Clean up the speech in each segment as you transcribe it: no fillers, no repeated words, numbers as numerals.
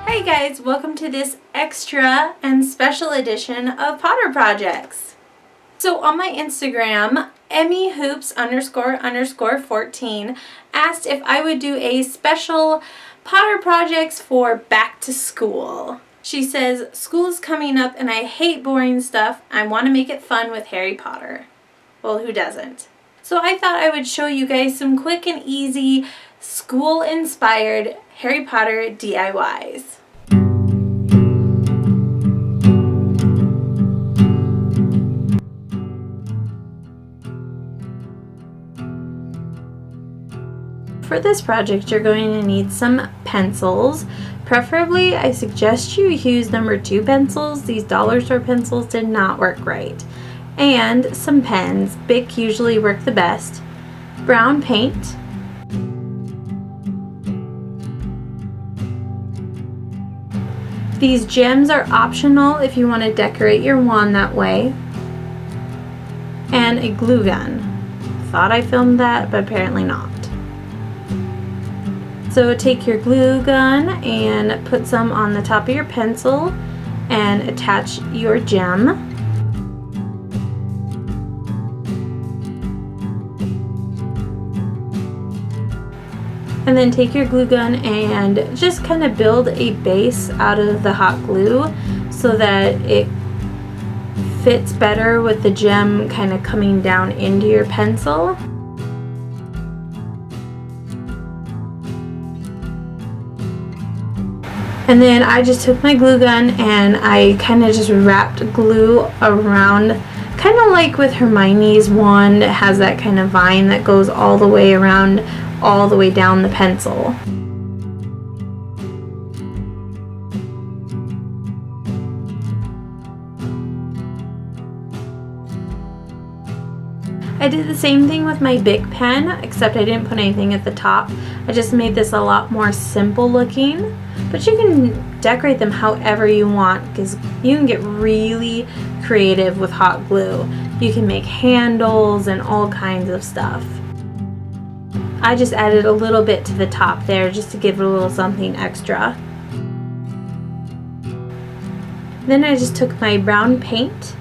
Hey guys, welcome to this extra and special edition of Potter Projects. So on my Instagram, EmmyHoops__14 asked if I would do a special Potter Projects for back to school. She says, school is coming up and I hate boring stuff. I want to make it fun with Harry Potter. Well, who doesn't? So I thought I would show you guys some quick and easy school-inspired Harry Potter DIYs. For this project, you're going to need some pencils. Preferably, I suggest you use number 2 pencils. These dollar store pencils did not work right. And some pens. Bic usually work the best. Brown paint. These gems are optional if you want to decorate your wand that way. And a glue gun. Thought I filmed that, but apparently not. So take your glue gun and put some on the top of your pencil and attach your gem. And then take your glue gun and just kind of build a base out of the hot glue so that it fits better with the gem kind of coming down into your pencil. And then I just took my glue gun and I kind of just wrapped glue around, kind of like with Hermione's wand. It has that kind of vine that goes all the way around, all the way down the pencil. I did the same thing with my Bic pen, except I didn't put anything at the top. I just made this a lot more simple looking. But you can decorate them however you want because you can get really creative with hot glue. You can make handles and all kinds of stuff. I just added a little bit to the top there just to give it a little something extra. Then I just took my brown paint.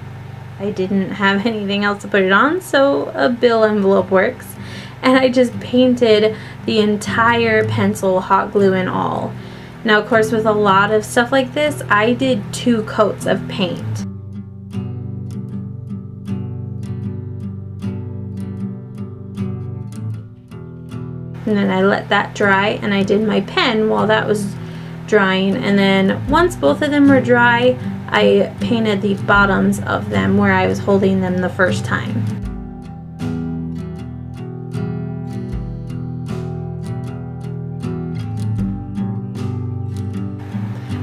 I didn't have anything else to put it on, so a bill envelope works. And I just painted the entire pencil, hot glue and all. Now, of course, with a lot of stuff like this, I did 2 coats of paint. And then I let that dry, and I did my pen while that was drying. And then once both of them were dry, I painted the bottoms of them where I was holding them the first time.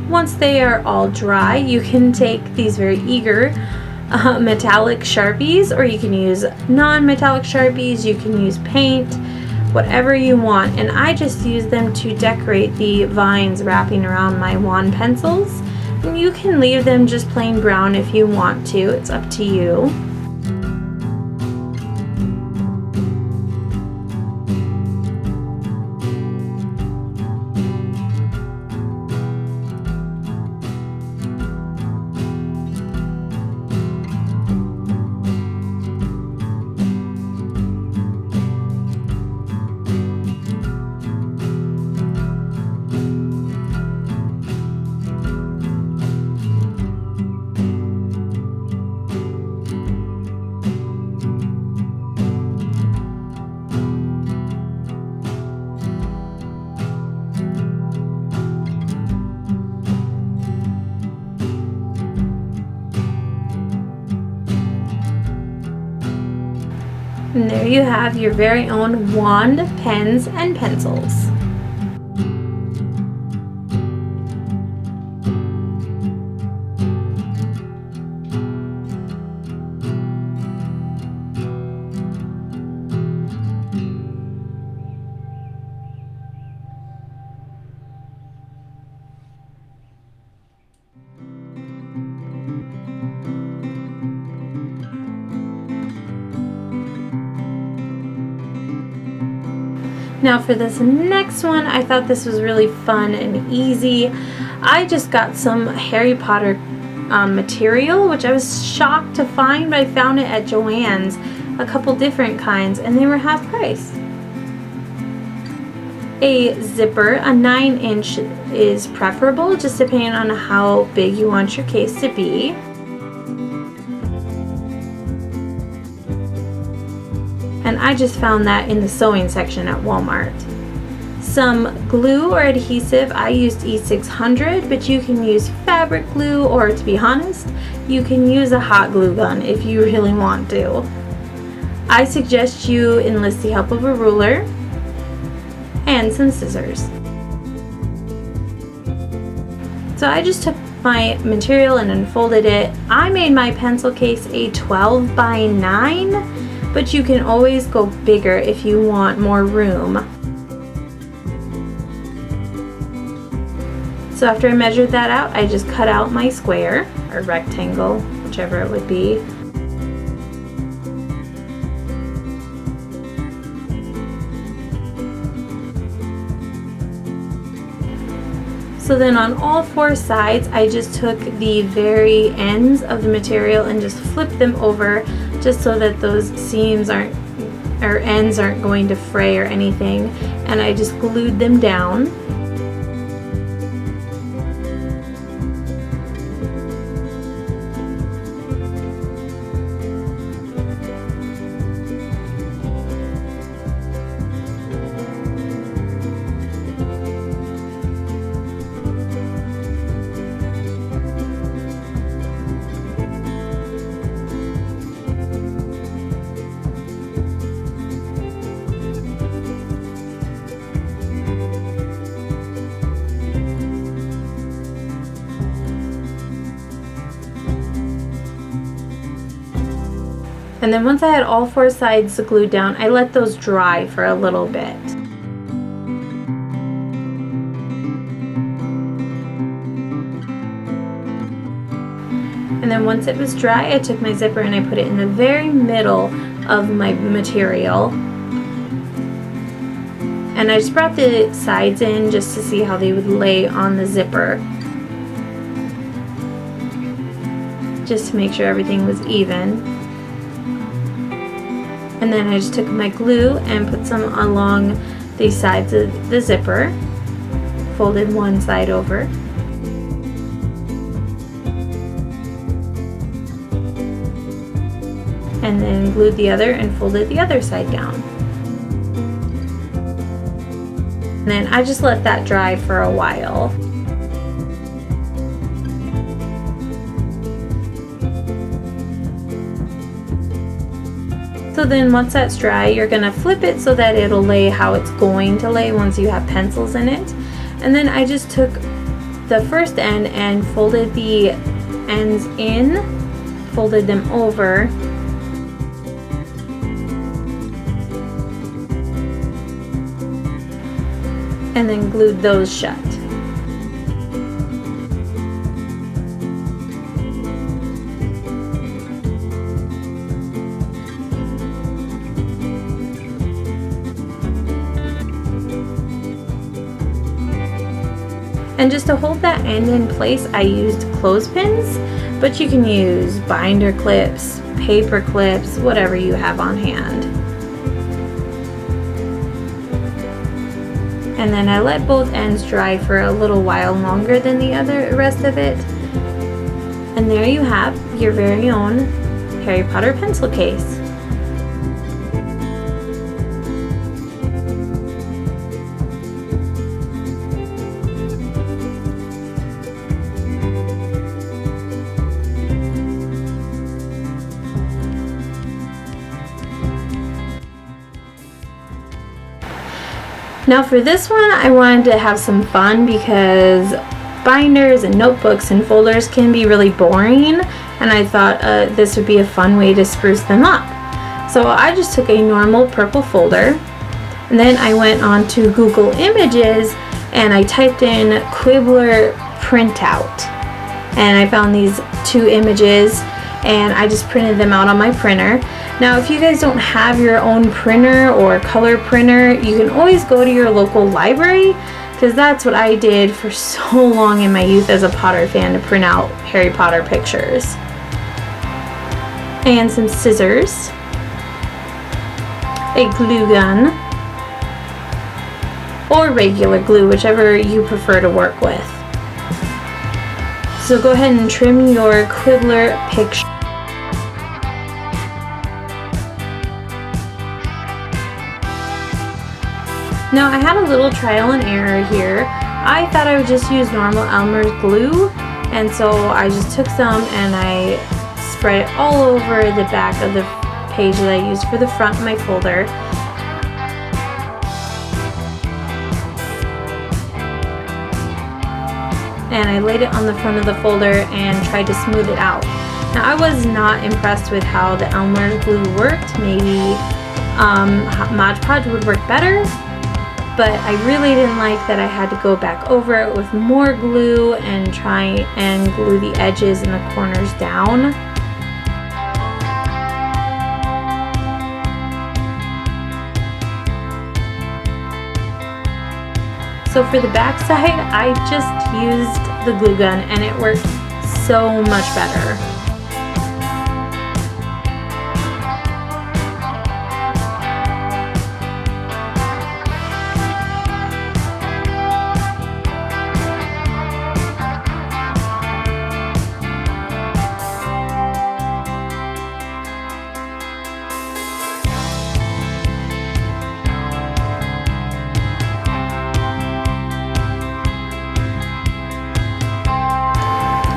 Once they are all dry, you can take these very eager metallic Sharpies, or you can use non-metallic Sharpies, you can use paint, whatever you want. And I just use them to decorate the vines wrapping around my wand pencils. And you can leave them just plain brown if you want to, it's up to you. And there you have your very own wand, pens, and pencils. Now for this next one, I thought this was really fun and easy. I just got some Harry Potter material, which I was shocked to find, but I found it at Joann's, a couple different kinds, and they were half price. A zipper, a 9-inch is preferable, just depending on how big you want your case to be. And I just found that in the sewing section at Walmart. Some glue or adhesive, I used E600, but you can use fabric glue, or to be honest, you can use a hot glue gun if you really want to. I suggest you enlist the help of a ruler and some scissors. So I just took my material and unfolded it. I made my pencil case a 12 by 9, but you can always go bigger if you want more room. So after I measured that out, I just cut out my square or rectangle, whichever it would be. So then on all 4 sides, I just took the very ends of the material and just flipped them over, just so that those seams or ends aren't going to fray or anything. And I just glued them down. And then once I had all 4 sides glued down, I let those dry for a little bit. And then once it was dry, I took my zipper and I put it in the very middle of my material. And I just brought the sides in just to see how they would lay on the zipper, just to make sure everything was even. And then I just took my glue and put some along the sides of the zipper, folded one side over. And then glued the other and folded the other side down. And then I just let that dry for a while. So then once that's dry, you're gonna flip it so that it'll lay how it's going to lay once you have pencils in it. And then I just took the first end and folded the ends in, folded them over, and then glued those shut. And just to hold that end in place, I used clothespins, but you can use binder clips, paper clips, whatever you have on hand. And then I let both ends dry for a little while longer than the rest of it. And there you have your very own Harry Potter pencil case. Now for this one, I wanted to have some fun because binders and notebooks and folders can be really boring, and I thought this would be a fun way to spruce them up. So I just took a normal purple folder, and then I went on to Google Images and I typed in Quibbler printout, and I found these 2 images and I just printed them out on my printer. Now if you guys don't have your own printer or color printer, you can always go to your local library because that's what I did for so long in my youth as a Potter fan, to print out Harry Potter pictures. And some scissors, a glue gun, or regular glue, whichever you prefer to work with. So go ahead and trim your Quibbler picture. Now I had a little trial and error here. I thought I would just use normal Elmer's glue, and so I just took some and I spread it all over the back of the page that I used for the front of my folder. And I laid it on the front of the folder and tried to smooth it out. Now I was not impressed with how the Elmer's glue worked. Maybe Mod Podge would work better, but I really didn't like that I had to go back over it with more glue and try and glue the edges and the corners down. So for the back side, I just used the glue gun and it worked so much better.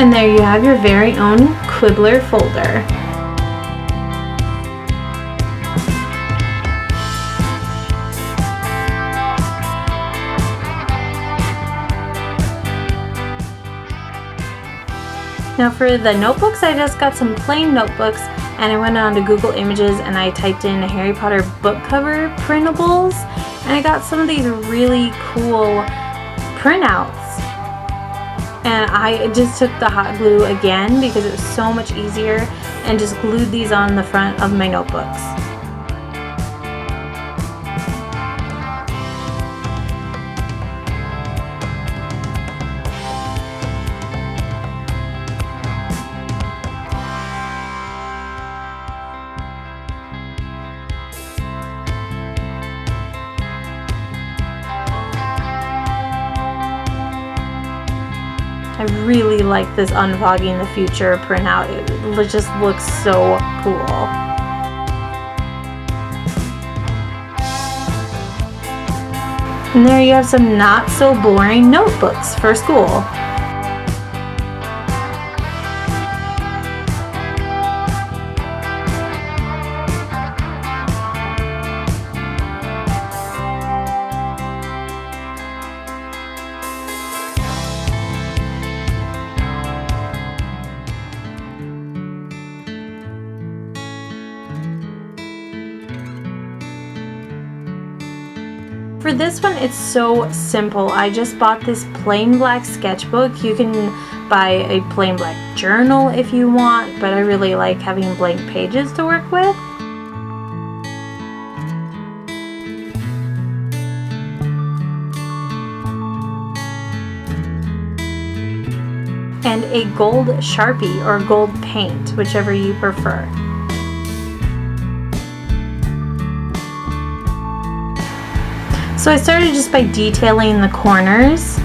And there you have your very own Quibbler folder. Now for the notebooks, I just got some plain notebooks and I went on to Google Images and I typed in Harry Potter book cover printables, and I got some of these really cool printouts. And I just took the hot glue again because it was so much easier and just glued these on the front of my notebooks. I really like this Unfogging the Future printout. It just looks so cool. And there you have some not so boring notebooks for school. For this one, it's so simple. I just bought this plain black sketchbook. You can buy a plain black journal if you want, but I really like having blank pages to work with. And a gold Sharpie or gold paint, whichever you prefer. So I started just by detailing the corners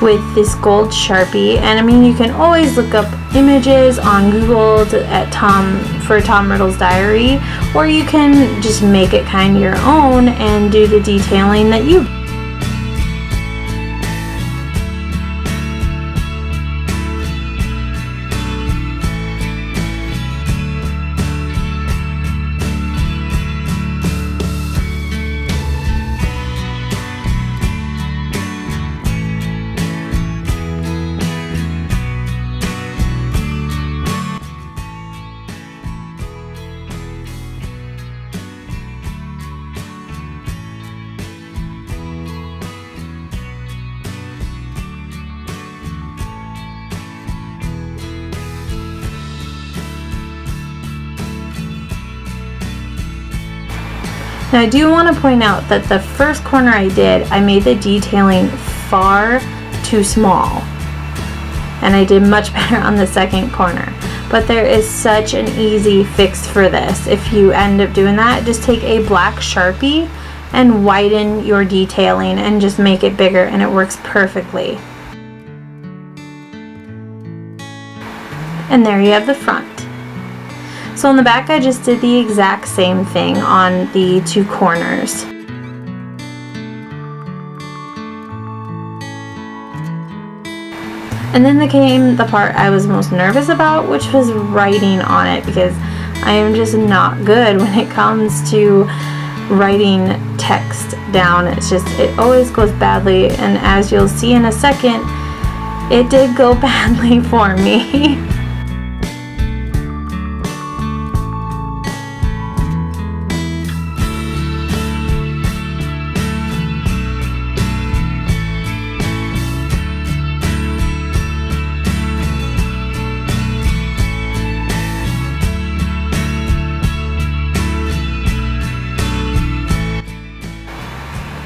with this gold Sharpie, and I mean, you can always look up images on Google for Tom Riddle's diary, or you can just make it kind of your own and do the detailing that you. Now I do want to point out that the first corner I did, I made the detailing far too small. And I did much better on the second corner. But there is such an easy fix for this. If you end up doing that, just take a black Sharpie and widen your detailing and just make it bigger, and it works perfectly. And there you have the front. So on the back I just did the exact same thing on the two corners. And then came the part I was most nervous about, which was writing on it, because I am just not good when it comes to writing text down. It always goes badly, and as you'll see in a second, it did go badly for me.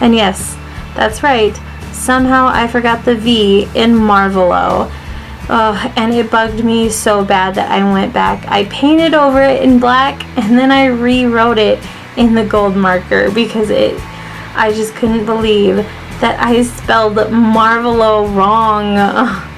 And yes, that's right, somehow I forgot the V in Marvelo. And it bugged me so bad that I went back. I painted over it in black, and then I rewrote it in the gold marker, because I just couldn't believe that I spelled Marvelo wrong.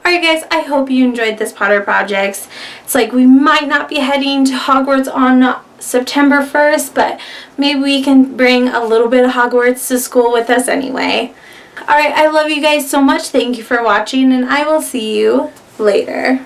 Alright guys, I hope you enjoyed this Potter projects. It's like we might not be heading to Hogwarts on September 1st, but maybe we can bring a little bit of Hogwarts to school with us anyway. Alright, I love you guys so much. Thank you for watching, and I will see you later.